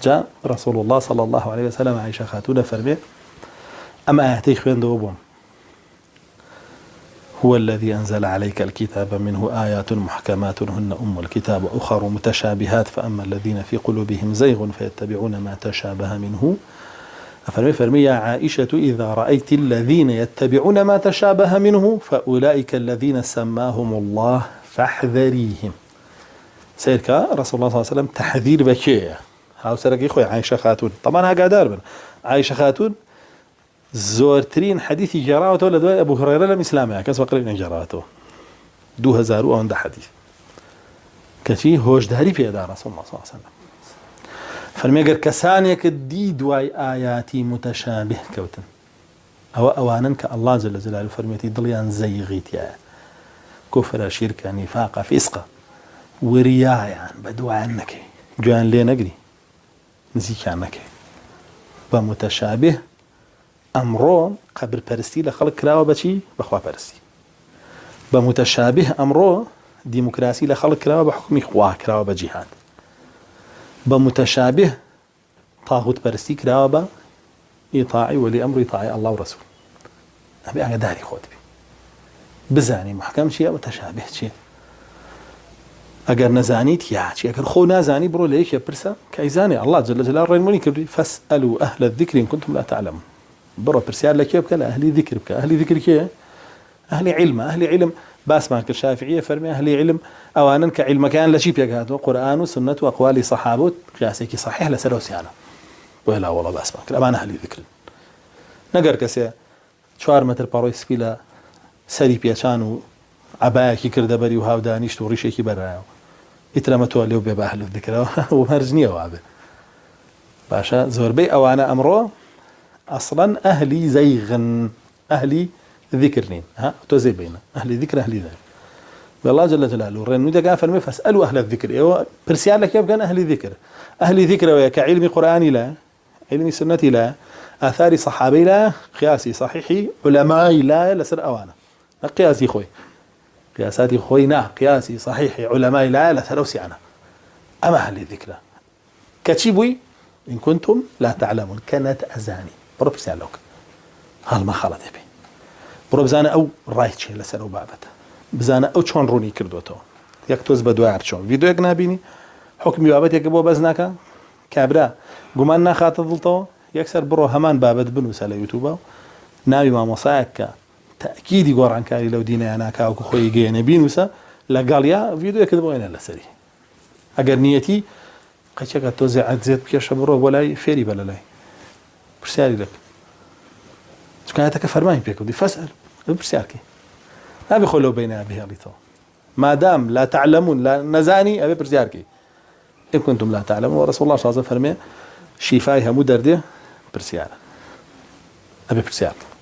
جاء رسول الله صلى الله عليه وسلم عائشة خاتون فرمي أما آياتي خوين دوبهم هو الذي أنزل عليك الكتاب منه آيات محكمات هن أم الكتاب وأخر متشابهات فأما الذين في قلوبهم زيغ فيتبعون ما تشابه منه فرمي يا عائشة إذا رأيت الذين يتبعون ما تشابه منه فأولئك الذين سماهم الله فاحذريهم. سيرك رسول الله صلى الله عليه وسلم تحذير بكيه هاو سرقي خوي عائشة خاتون طبعا ها قادر بن عائشة خاتون زورترين حديث جراوته ولا دواء أبو هريرة لم إسلامها كسب قليل جراوته 2000 وعند حديث كفي هوش داري في دار رسول الله صلى الله عليه وسلم فالميقر كسانيك الدي دواي آياتي متشابه كوتن أو أوانا كالله جل جلاله فرميتي ضليان زيغيت يا كفر شركة نفاق فسقة ورياء بدو عنك جوان لي نقري نزيك عنك بمتشابه أمرو قبر برستي لخلق كراوة بشي بخوا برستي بمتشابه أمرو ديمقراسي لخلق كراوة بحكم إخواه كراوة بجهاد بمتشابه طاغوت برستي كراوة بإطاعي ولي أمر إطاعي الله ورسول أبي أقداري خود بي بزاني محكم شيء متشابه شيء اگر نزانيت يا شيء اگر خو نازاني برو ليش يبرسا كايزاني الله جل جلاله رينموني كبري فاسالوا اهل الذكر ان كنتم لا تعلمون برو برسال لك يبقى اهل ذكر بك اهل ذكر كي اهل علم باس ماك الشافعيه فرمي اهل علم اوانا كعلم كان لا شيء بيقاتو قران وسنه واقوال صحابه قياسك صحيح لسلو سيانا ولا والله باس ماك امان اهل ذكر نجر كسي 4 متر بارويس بلا سري بيچانو عبايكي كرده بري وهاو دانيشت وريشيكي برايو اترمتوا له بأهل الذكر ومرجنيه وابه باشا زوربي او انا امره اصلا اهلي زيغن اهلي ذكرنين ها توزي بينا اهلي ذكر اهلي ذكر والله جل جلاله رنو ده قال فاسالوا اهل الذكر ايوه برسيال لك يبقى اهلي ذكر ويا كعلم قراني لا علم سنتي لا اثار صحابي لا قياسي صحيحي علماء لا لسر اوانا قياسي خوي قياساتي خوينا قياسي صحيح علماء لا ثلوسي أنا أما أهل الذكر كتشيبوي إن كنتم لا تعلمون كانت أزاني برب سألوك هل ما خلط بي برب زانا أو رايت شيء لسألو بابته بزانا أو شون روني كردوتو يكتوز بدو عرشون فيديو يقنابيني حكمي بابت يكبو بزناكا كابرا قمانا خاطر ضلطو يكسر برو همان بابت بنوس على يوتيوب ناوي ما مصايك تأكيد يقول عن كاري لو دينا أنا كاوك خوي جينا بينوسا لقال يا فيديو يكذبوا هنا لسري أجر نيتي قيشك توزع زيت بكيش بروح ولا فيري بلا لاي برسالي لك كانت كفرمان بيكو دي فاسأل برسالك أبي خلوا بينها بها لطو ما دام لا تعلمون لا نزاني أبي برسالك إن كنتم لا تعلمون ورسول الله صلى الله عليه وسلم فرمي شفايها مدردة برسالة أبي برسالك